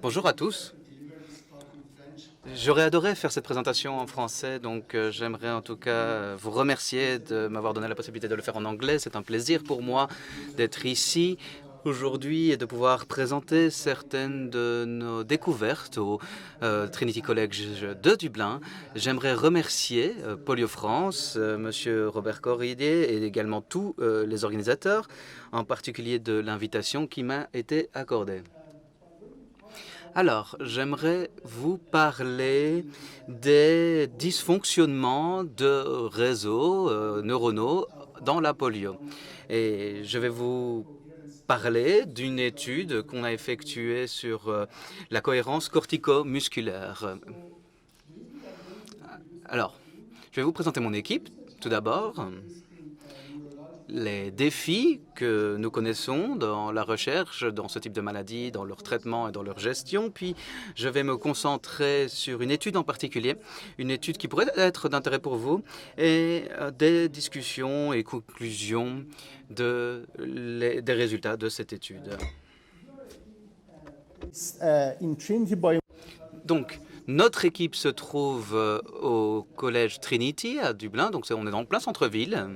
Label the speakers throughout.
Speaker 1: Bonjour à tous. J'aurais adoré faire cette présentation en français, donc j'aimerais en tout cas vous remercier de m'avoir donné la possibilité de le faire en anglais. C'est un plaisir pour moi d'être ici aujourd'hui et de pouvoir présenter certaines de nos découvertes au Trinity College de Dublin. J'aimerais remercier Polio France, Monsieur Robert Corridier et également tous les organisateurs, en particulier de l'invitation qui m'a été accordée. Alors, j'aimerais vous parler des dysfonctionnements de réseaux neuronaux dans la polio. Et je vais vous parler d'une étude qu'on a effectuée sur la cohérence cortico-musculaire. Alors, je vais vous présenter mon équipe tout d'abord. Les défis que nous connaissons dans la recherche, dans ce type de maladie, dans leur traitement et dans leur gestion. Puis, je vais me concentrer sur une étude en particulier, une étude qui pourrait être d'intérêt pour vous, et des discussions et conclusions des résultats de cette étude. Donc, notre équipe se trouve au collège Trinity à Dublin, donc on est dans le plein centre-ville.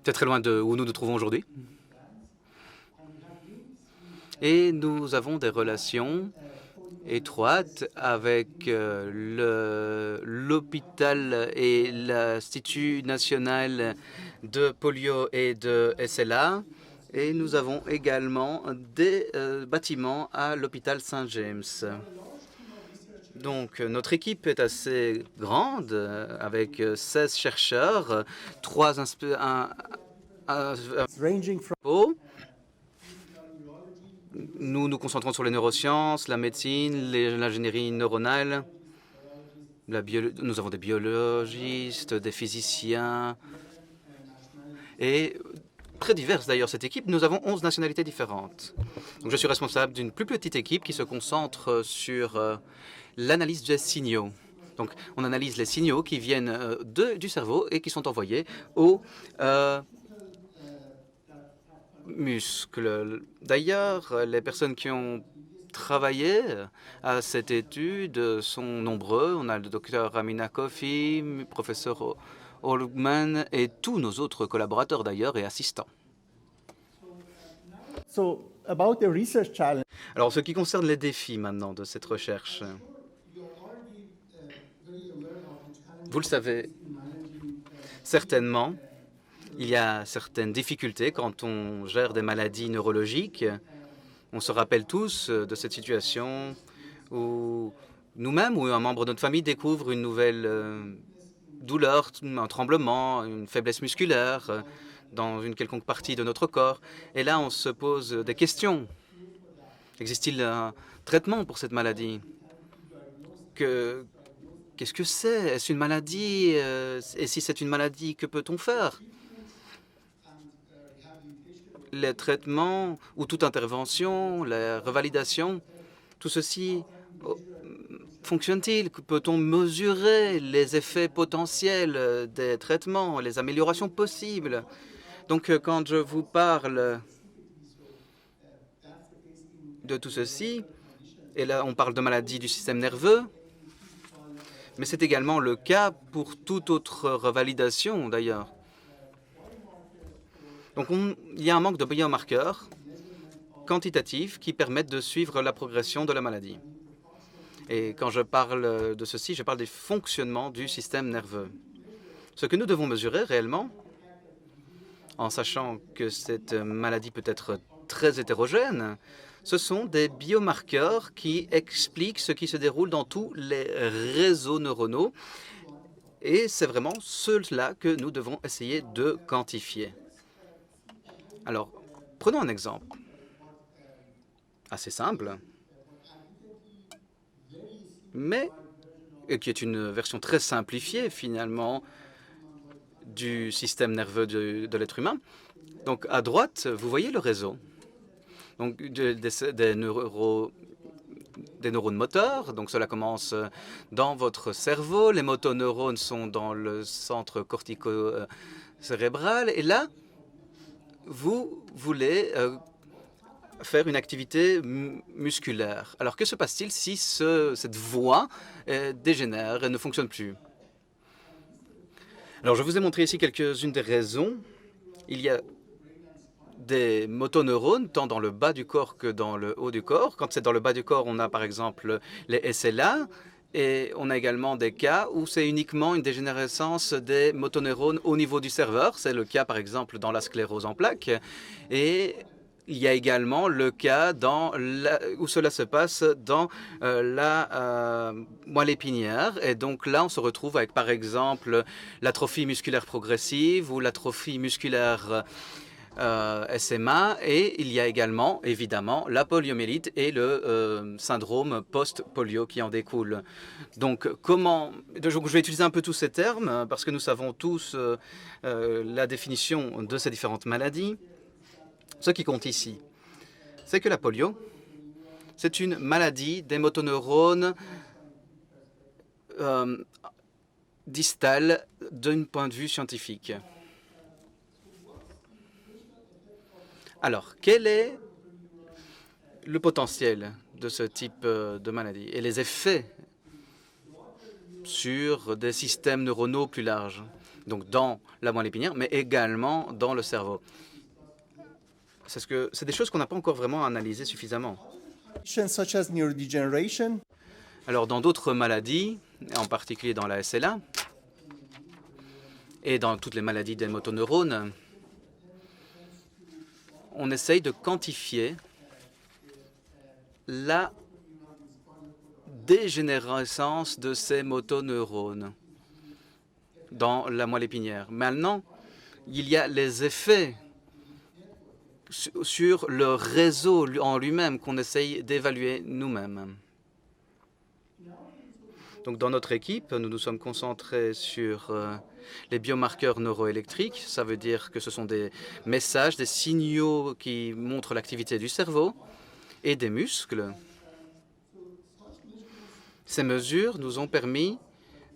Speaker 1: C'est très loin de où nous nous trouvons aujourd'hui. Et nous avons des relations étroites avec l'hôpital et l'Institut national de polio et de SLA. Et nous avons également des bâtiments à l'hôpital Saint-James. Donc, notre équipe est assez grande, avec 16 chercheurs, 3 Nous nous concentrons sur les neurosciences, la médecine, l'ingénierie neuronale. Nous avons des biologistes, des physiciens, et très diverses d'ailleurs cette équipe. Nous avons 11 nationalités différentes. Donc, je suis responsable d'une plus petite équipe qui se concentre sur l'analyse des signaux. Donc, on analyse les signaux qui viennent du cerveau et qui sont envoyés aux muscles. D'ailleurs, les personnes qui ont travaillé à cette étude sont nombreux. On a le docteur Amina Kofi, professeur Olugman et tous nos autres collaborateurs d'ailleurs et assistants. Alors, ce qui concerne les défis maintenant de cette recherche, vous le savez certainement, il y a certaines difficultés quand on gère des maladies neurologiques. On se rappelle tous de cette situation où nous-mêmes ou un membre de notre famille découvre une nouvelle douleur, un tremblement, une faiblesse musculaire dans une quelconque partie de notre corps. Et là, on se pose des questions. Existe-t-il un traitement pour cette maladie? Qu'est-ce que c'est? Est-ce une maladie? Et si c'est une maladie, que peut-on faire? Les traitements ou toute intervention, la revalidation, tout ceci fonctionne-t-il? Peut-on mesurer les effets potentiels des traitements, les améliorations possibles? Donc, quand je vous parle de tout ceci, et là, on parle de maladies du système nerveux, mais c'est également le cas pour toute autre revalidation, d'ailleurs. Donc, il y a un manque de biomarqueurs quantitatifs qui permettent de suivre la progression de la maladie. Et quand je parle de ceci, je parle des fonctionnements du système nerveux. Ce que nous devons mesurer réellement, en sachant que cette maladie peut être très hétérogène, ce sont des biomarqueurs qui expliquent ce qui se déroule dans tous les réseaux neuronaux. Et c'est vraiment cela que nous devons essayer de quantifier. Alors, prenons un exemple assez simple, mais qui est une version très simplifiée, finalement, du système nerveux de l'être humain. Donc, à droite, vous voyez le réseau. Donc, des neurones moteurs. Donc, cela commence dans votre cerveau. Les motoneurones sont dans le centre cortico-cérébral. Et là, vous voulez faire une activité musculaire. Alors que se passe-t-il si cette voie dégénère et ne fonctionne plus? Alors je vous ai montré ici quelques-unes des raisons. Il y a des motoneurones tant dans le bas du corps que dans le haut du corps. Quand c'est dans le bas du corps, on a par exemple les SLA et on a également des cas où c'est uniquement une dégénérescence des motoneurones au niveau du serveur. C'est le cas par exemple dans la sclérose en plaques. Et il y a également le cas où cela se passe dans la moelle épinière. Et donc là, on se retrouve avec par exemple l'atrophie musculaire progressive ou l'atrophie musculaire SMA, et il y a également, évidemment, la poliomyélite et le syndrome post-polio qui en découle. Donc, je vais utiliser un peu tous ces termes parce que nous savons tous la définition de ces différentes maladies. Ce qui compte ici, c'est que la polio, c'est une maladie des motoneurones distales d'un point de vue scientifique. Alors, quel est le potentiel de ce type de maladie et les effets sur des systèmes neuronaux plus larges, donc dans la moelle épinière, mais également dans le cerveau? C'est des choses qu'on n'a pas encore vraiment analysées suffisamment.
Speaker 2: Such as neurodegeneration.
Speaker 1: Alors, dans d'autres maladies, en particulier dans la SLA et dans toutes les maladies des motoneurones, on essaye de quantifier la dégénérescence de ces motoneurones dans la moelle épinière. Maintenant, il y a les effets sur le réseau en lui-même qu'on essaye d'évaluer nous-mêmes. Donc, dans notre équipe, nous nous sommes concentrés sur les biomarqueurs neuroélectriques. Ça veut dire que ce sont des messages, des signaux qui montrent l'activité du cerveau et des muscles. Ces mesures nous ont permis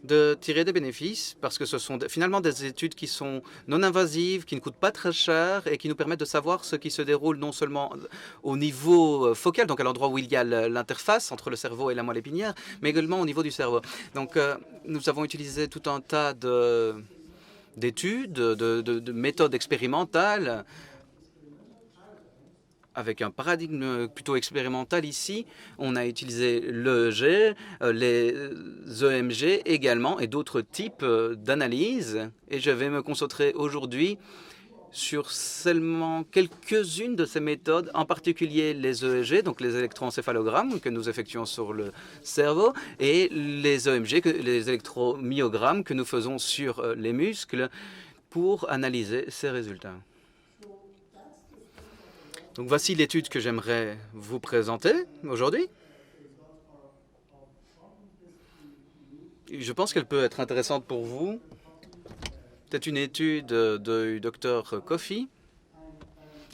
Speaker 1: de tirer des bénéfices parce que ce sont finalement des études qui sont non invasives, qui ne coûtent pas très cher et qui nous permettent de savoir ce qui se déroule non seulement au niveau focal, donc à l'endroit où il y a l'interface entre le cerveau et la moelle épinière, mais également au niveau du cerveau. Donc nous avons utilisé tout un tas d'études, de méthodes expérimentales avec un paradigme plutôt expérimental ici. On a utilisé l'EEG, les EMG également et d'autres types d'analyses. Et je vais me concentrer aujourd'hui sur seulement quelques-unes de ces méthodes, en particulier les EEG, donc les électroencéphalogrammes que nous effectuons sur le cerveau, et les EMG, les électromyogrammes que nous faisons sur les muscles pour analyser ces résultats. Donc voici l'étude que j'aimerais vous présenter aujourd'hui. Je pense qu'elle peut être intéressante pour vous. C'est une étude du Dr Coffey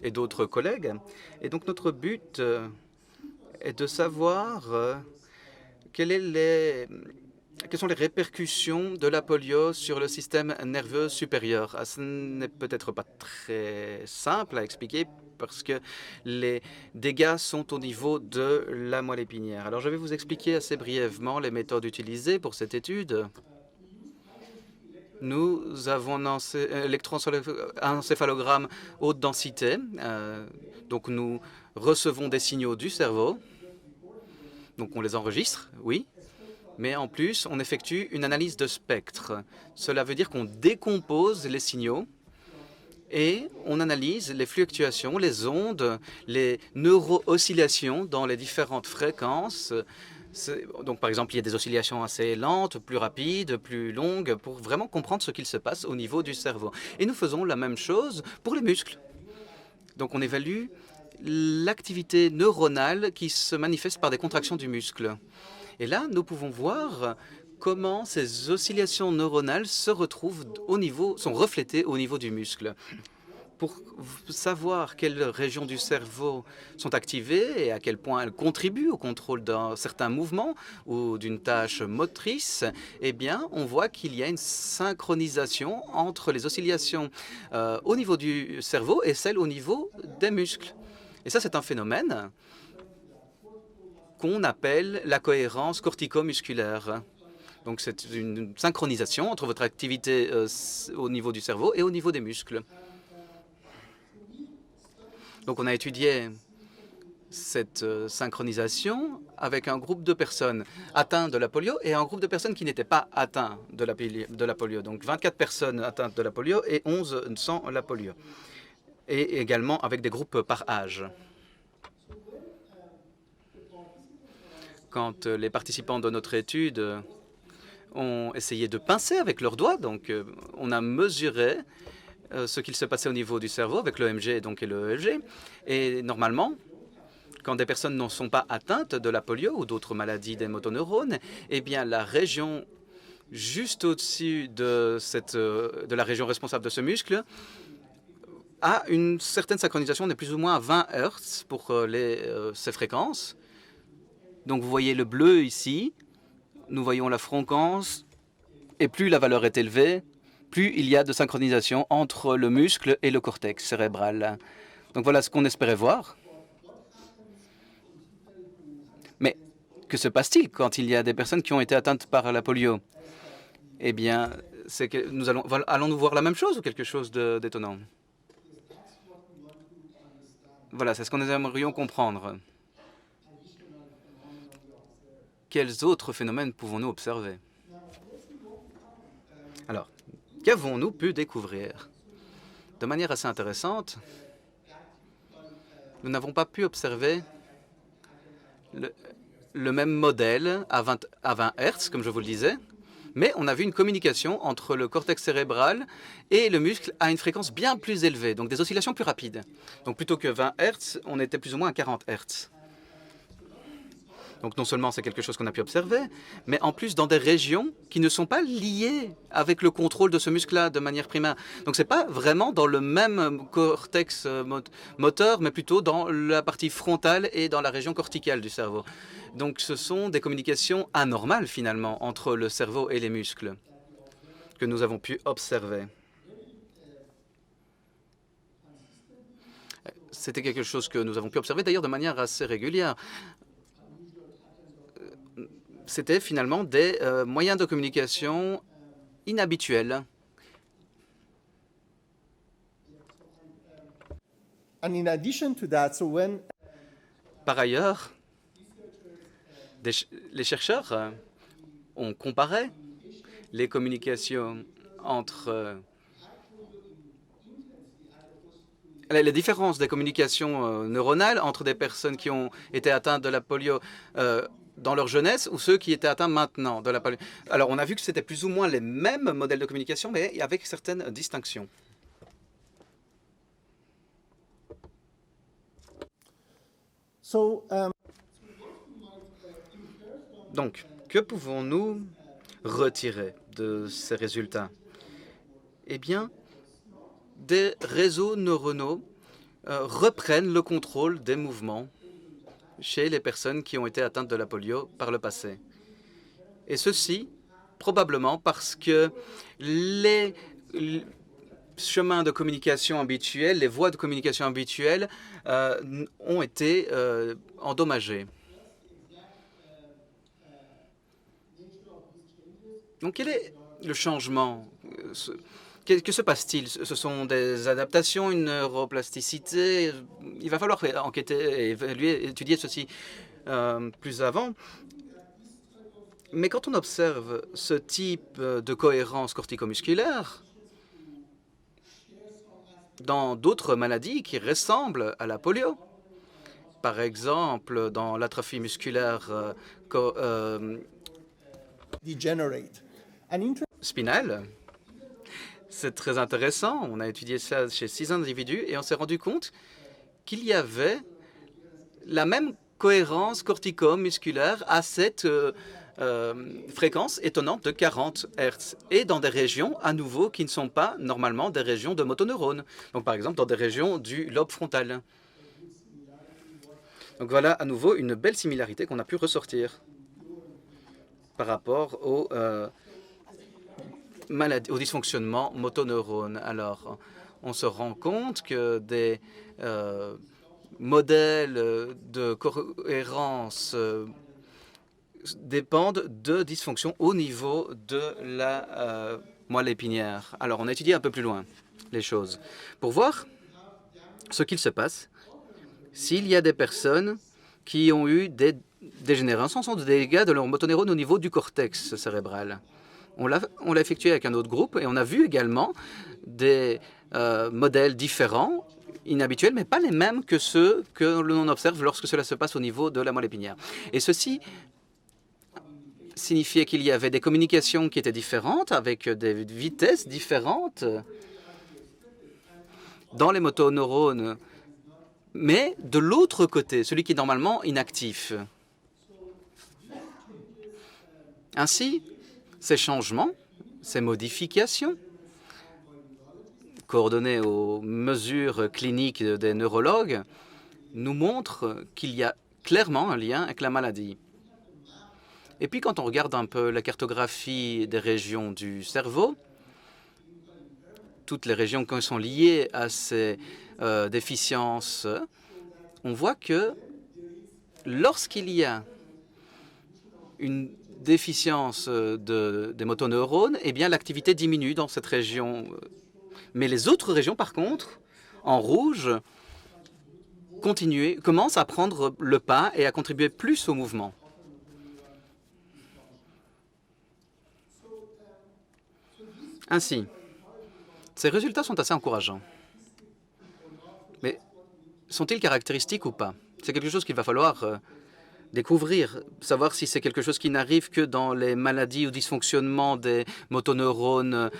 Speaker 1: et d'autres collègues. Et donc notre but est de savoir quelles sont les répercussions de la polio sur le système nerveux supérieur. Ce n'est peut-être pas très simple à expliquer parce que les dégâts sont au niveau de la moelle épinière. Alors, je vais vous expliquer assez brièvement les méthodes utilisées pour cette étude. Nous avons un électroencéphalogramme haute densité. Donc, nous recevons des signaux du cerveau. Donc, on les enregistre, oui. Mais en plus, on effectue une analyse de spectre. Cela veut dire qu'on décompose les signaux et on analyse les fluctuations, les ondes, les neuro-oscillations dans les différentes fréquences. Donc, par exemple, il y a des oscillations assez lentes, plus rapides, plus longues, pour vraiment comprendre ce qu'il se passe au niveau du cerveau. Et nous faisons la même chose pour les muscles. Donc, on évalue l'activité neuronale qui se manifeste par des contractions du muscle. Et là, nous pouvons voir comment ces oscillations neuronales sont reflétées au niveau du muscle. Pour savoir quelles régions du cerveau sont activées et à quel point elles contribuent au contrôle d'un certain mouvement ou d'une tâche motrice, eh bien, on voit qu'il y a une synchronisation entre les oscillations au niveau du cerveau et celles au niveau des muscles. Et ça, c'est un phénomène qu'on appelle la cohérence cortico-musculaire. Donc, c'est une synchronisation entre votre activité au niveau du cerveau et au niveau des muscles. Donc, on a étudié cette synchronisation avec un groupe de personnes atteintes de la polio et un groupe de personnes qui n'étaient pas atteintes de la polio. Donc, 24 personnes atteintes de la polio et 11 sans la polio. Et également avec des groupes par âge. Quand les participants de notre étude ont essayé de pincer avec leurs doigts, donc on a mesuré ce qu'il se passait au niveau du cerveau avec l'EMG donc, et le EEG. Et normalement, quand des personnes ne sont pas atteintes de la polio ou d'autres maladies des motoneurones, eh bien la région juste au-dessus de la région responsable de ce muscle a une certaine synchronisation de plus ou moins à 20 Hz pour ces fréquences. Donc vous voyez le bleu ici, nous voyons la fréquence, et plus la valeur est élevée, plus il y a de synchronisation entre le muscle et le cortex cérébral. Donc voilà ce qu'on espérait voir. Mais que se passe-t-il quand il y a des personnes qui ont été atteintes par la polio? Eh bien, c'est que allons-nous voir la même chose ou quelque chose d'étonnant? Voilà, c'est ce que nous aimerions comprendre. Quels autres phénomènes pouvons-nous observer? Alors, qu'avons-nous pu découvrir? De manière assez intéressante, nous n'avons pas pu observer le même modèle à 20 Hz, comme je vous le disais, mais on a vu une communication entre le cortex cérébral et le muscle à une fréquence bien plus élevée, donc des oscillations plus rapides. Donc plutôt que 20 Hz, on était plus ou moins à 40 Hz. Donc non seulement c'est quelque chose qu'on a pu observer, mais en plus dans des régions qui ne sont pas liées avec le contrôle de ce muscle-là de manière primaire. Donc ce n'est pas vraiment dans le même cortex moteur, mais plutôt dans la partie frontale et dans la région corticale du cerveau. Donc ce sont des communications anormales finalement entre le cerveau et les muscles que nous avons pu observer. C'était quelque chose que nous avons pu observer d'ailleurs de manière assez régulière. C'était finalement des moyens de communication inhabituels.
Speaker 2: And in addition to that,
Speaker 1: Par ailleurs, les chercheurs ont comparé les communications entre les différences des communications neuronales entre des personnes qui ont été atteintes de la polio dans leur jeunesse ou ceux qui étaient atteints maintenant de la polio. Alors, on a vu que c'était plus ou moins les mêmes modèles de communication, mais avec certaines distinctions. Donc, que pouvons-nous retirer de ces résultats? Eh bien, des réseaux neuronaux reprennent le contrôle des mouvements chez les personnes qui ont été atteintes de la polio par le passé. Et ceci, probablement parce que les chemins de communication habituels, les voies de communication habituelles ont été endommagées. Donc, quel est le changement? Que se passe-t-il? Ce sont des adaptations, une neuroplasticité? Il va falloir enquêter, évaluer, étudier ceci plus avant. Mais quand on observe ce type de cohérence corticomusculaire dans d'autres maladies qui ressemblent à la polio, par exemple dans l'atrophie musculaire spinale, c'est très intéressant. On a étudié ça chez 6 individus et on s'est rendu compte qu'il y avait la même cohérence cortico-musculaire à cette fréquence étonnante de 40 Hz et dans des régions, à nouveau, qui ne sont pas normalement des régions de motoneurones. Donc, par exemple, dans des régions du lobe frontal. Donc, voilà à nouveau une belle similarité qu'on a pu ressortir par rapport aux dysfonctionnement motoneurone. Alors, on se rend compte que des modèles de cohérence dépendent de dysfonctions au niveau de la moelle épinière. Alors, on a étudié un peu plus loin les choses pour voir ce qu'il se passe s'il y a des personnes qui ont eu des dégénérescences, des dégâts de leurs motoneurones au niveau du cortex cérébral. On l'a effectué avec un autre groupe et on a vu également des modèles différents, inhabituels, mais pas les mêmes que ceux que l'on observe lorsque cela se passe au niveau de la moelle épinière. Et ceci signifiait qu'il y avait des communications qui étaient différentes, avec des vitesses différentes dans les motoneurones, mais de l'autre côté, celui qui est normalement inactif. Ainsi, ces changements, ces modifications, coordonnées aux mesures cliniques des neurologues, nous montrent qu'il y a clairement un lien avec la maladie. Et puis, quand on regarde un peu la cartographie des régions du cerveau, toutes les régions qui sont liées à ces déficiences, on voit que lorsqu'il y a une déficience des motoneurones, eh bien, l'activité diminue dans cette région. Mais les autres régions, par contre, en rouge, commencent à prendre le pas et à contribuer plus au mouvement. Ainsi, ces résultats sont assez encourageants. Mais sont-ils caractéristiques ou pas? C'est quelque chose qu'il va falloir découvrir, savoir si c'est quelque chose qui n'arrive que dans les maladies ou dysfonctionnements des motoneurones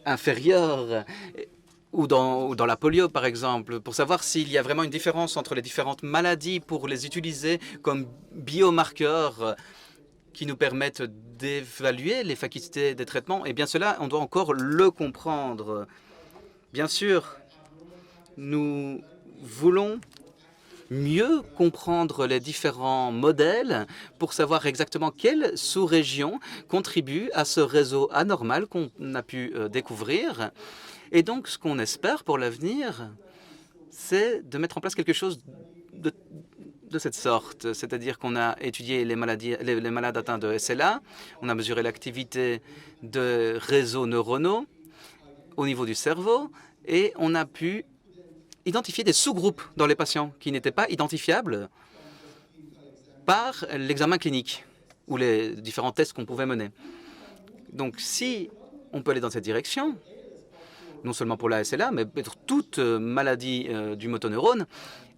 Speaker 1: inférieurs ou dans la polio, par exemple, pour savoir s'il y a vraiment une différence entre les différentes maladies pour les utiliser comme biomarqueurs qui nous permettent d'évaluer les facultés des traitements. Eh bien, cela, on doit encore le comprendre. Bien sûr, nous voulons mieux comprendre les différents modèles pour savoir exactement quelle sous-région contribue à ce réseau anormal qu'on a pu découvrir. Et donc, ce qu'on espère pour l'avenir, c'est de mettre en place quelque chose de cette sorte. C'est-à-dire qu'on a étudié les malades atteints de SLA, on a mesuré l'activité de réseaux neuronaux au niveau du cerveau, et on a pu identifier des sous-groupes dans les patients qui n'étaient pas identifiables par l'examen clinique ou les différents tests qu'on pouvait mener. Donc, si on peut aller dans cette direction, non seulement pour la SLA, mais pour toute maladie du motoneurone,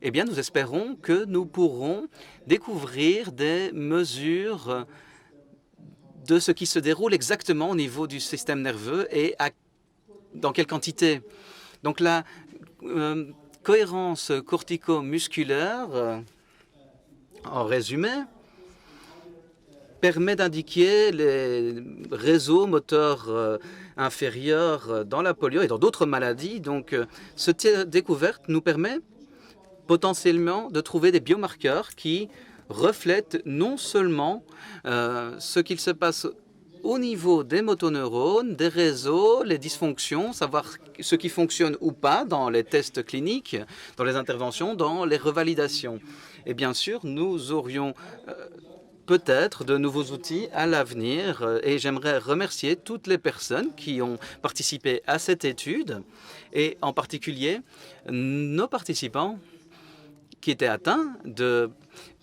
Speaker 1: eh bien, nous espérons que nous pourrons découvrir des mesures de ce qui se déroule exactement au niveau du système nerveux et dans quelle quantité. Donc, la cohérence cortico-musculaire, en résumé, permet d'indiquer les réseaux moteurs inférieurs dans la polio et dans d'autres maladies. Donc, cette découverte nous permet potentiellement de trouver des biomarqueurs qui reflètent non seulement ce qu'il se passe au niveau des motoneurones, des réseaux, les dysfonctions, savoir ce qui fonctionne ou pas dans les tests cliniques, dans les interventions, dans les revalidations. Et bien sûr, nous aurions peut-être de nouveaux outils à l'avenir et j'aimerais remercier toutes les personnes qui ont participé à cette étude et en particulier nos participants qui étaient atteints de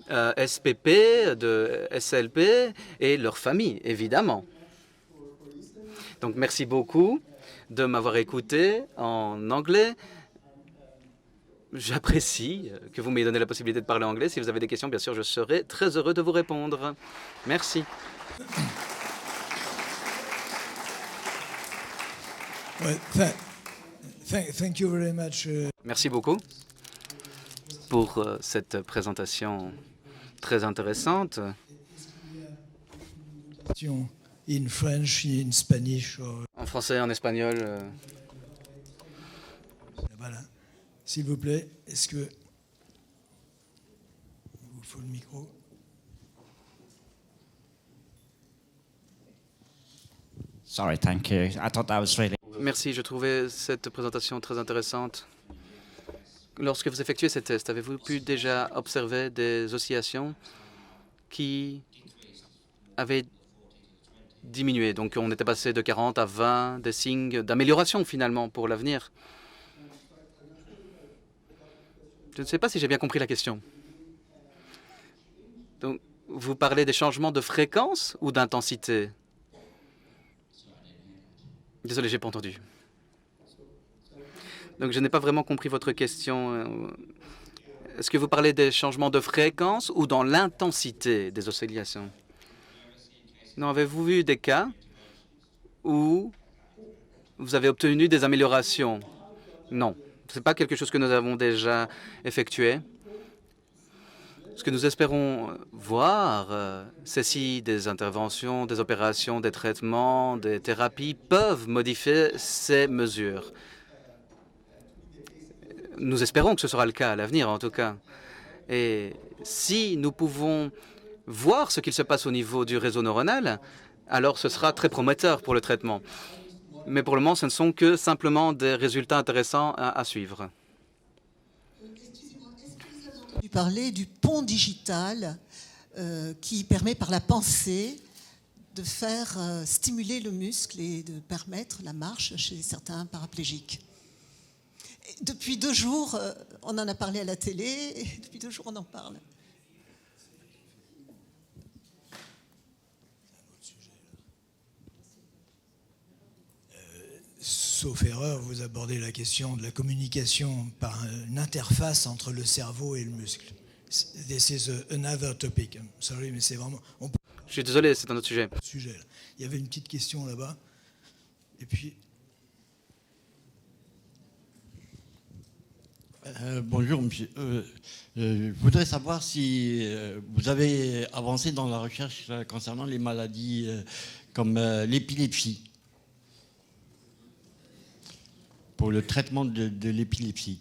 Speaker 1: SPP, de SLP et leurs familles, évidemment. Donc, merci beaucoup de m'avoir écouté en anglais. J'apprécie que vous m'ayez donné la possibilité de parler anglais. Si vous avez des questions, bien sûr, je serai très heureux de vous répondre. Merci.
Speaker 3: Thank you very much.
Speaker 1: Merci beaucoup pour cette présentation très intéressante.
Speaker 3: In French, in Spanish.
Speaker 1: En français, en espagnol.
Speaker 3: Voilà. S'il vous plaît, est-ce que il vous faut le micro?
Speaker 4: Sorry, thank you. I thought that was really...
Speaker 1: Merci, je trouvais cette présentation très intéressante. Lorsque vous effectuez ces tests, avez-vous pu déjà observer des oscillations qui avaient diminué? Donc on était passé de 40 à 20, des signes d'amélioration finalement pour l'avenir. Je ne sais pas si j'ai bien compris la question. Donc, vous parlez des changements de fréquence ou d'intensité? Désolé, j'ai pas entendu. Donc, je n'ai pas vraiment compris votre question. Est-ce que vous parlez des changements de fréquence ou dans l'intensité des oscillations? Non, avez-vous vu des cas où vous avez obtenu des améliorations? Non, ce n'est pas quelque chose que nous avons déjà effectué. Ce que nous espérons voir, c'est si des interventions, des opérations, des traitements, des thérapies peuvent modifier ces mesures. Nous espérons que ce sera le cas à l'avenir, en tout cas. Et si nous pouvons voir ce qu'il se passe au niveau du réseau neuronal, alors ce sera très prometteur pour le traitement. Mais pour le moment, ce ne sont que simplement des résultats intéressants à suivre.
Speaker 5: J'ai parlé du pont digital qui permet par la pensée de faire stimuler le muscle et de permettre la marche chez certains paraplégiques. Et depuis 2 jours, on en a parlé à la télé et depuis 2 jours, on en parle.
Speaker 3: Sauf erreur, vous abordez la question de la communication par une interface entre le cerveau et le muscle. This is another topic. I'm sorry, mais c'est vraiment...
Speaker 1: Je suis désolé, c'est un autre sujet.
Speaker 3: Il y avait une petite question là-bas. Et puis...
Speaker 6: Bonjour, monsieur. Je voudrais savoir si vous avez avancé dans la recherche concernant les maladies comme l'épilepsie, pour le traitement de l'épilepsie.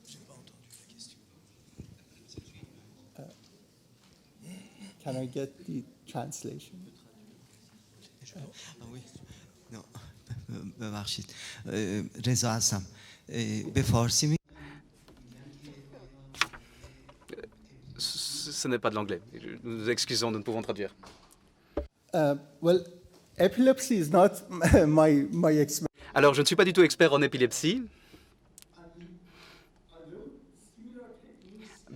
Speaker 3: J'ai pas entendu la question.
Speaker 2: Can I get the translation?
Speaker 7: Oui. No. ببخشید رضا هستم به فارسی می
Speaker 1: Ce n'est pas de l'anglais. Nous nous excusons, nous ne pouvons traduire.
Speaker 2: Well, epilepsy is not my expertise.
Speaker 1: Alors, je ne suis pas du tout expert en épilepsie.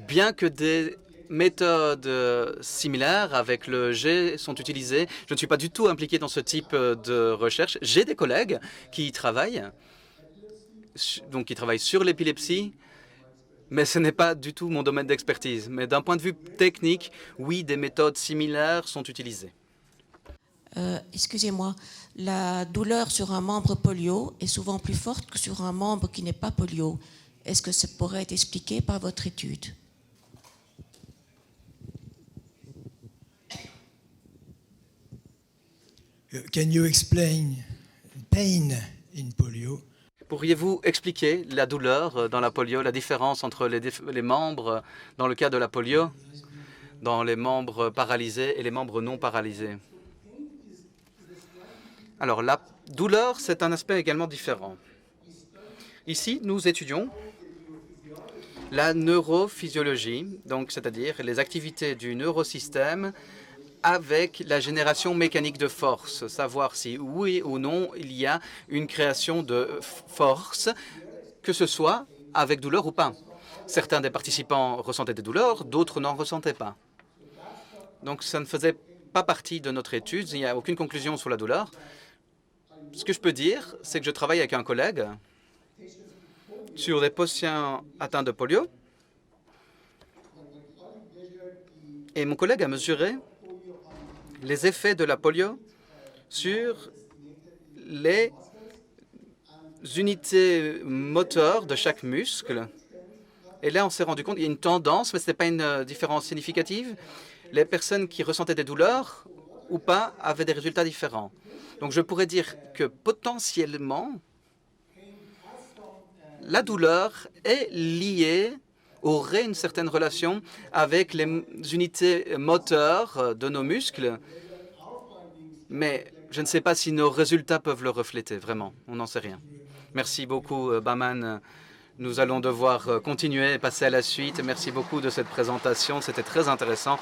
Speaker 1: Bien que des méthodes similaires avec le G sont utilisées, je ne suis pas du tout impliqué dans ce type de recherche. J'ai des collègues qui travaillent, sur l'épilepsie, mais ce n'est pas du tout mon domaine d'expertise. Mais d'un point de vue technique, oui, des méthodes similaires sont utilisées.
Speaker 8: Excusez-moi, la douleur sur un membre polio est souvent plus forte que sur un membre qui n'est pas polio. Est-ce que ça pourrait être expliqué par votre étude?
Speaker 3: Can you explain pain in polio?
Speaker 1: Pourriez-vous expliquer la douleur dans la polio, la différence entre les membres dans le cas de la polio, dans les membres paralysés et les membres non paralysés? Alors, la douleur, c'est un aspect également différent. Ici, nous étudions la neurophysiologie, donc c'est-à-dire les activités du neurosystème avec la génération mécanique de force, savoir si oui ou non il y a une création de force, que ce soit avec douleur ou pas. Certains des participants ressentaient des douleurs, d'autres n'en ressentaient pas. Donc ça ne faisait pas partie de notre étude, il n'y a aucune conclusion sur la douleur. Ce que je peux dire, c'est que je travaille avec un collègue sur des patients atteints de polio. Et mon collègue a mesuré les effets de la polio sur les unités moteurs de chaque muscle. Et là, on s'est rendu compte qu'il y a une tendance, mais ce n'est pas une différence significative. Les personnes qui ressentaient des douleurs ou pas avaient des résultats différents. Donc, je pourrais dire que potentiellement, la douleur est liée, aurait une certaine relation avec les unités moteurs de nos muscles. Mais Je ne sais pas si nos résultats peuvent le refléter, vraiment. On n'en sait rien. Merci beaucoup, Baman. Nous allons devoir continuer et passer à la suite. Merci beaucoup de cette présentation. C'était très intéressant.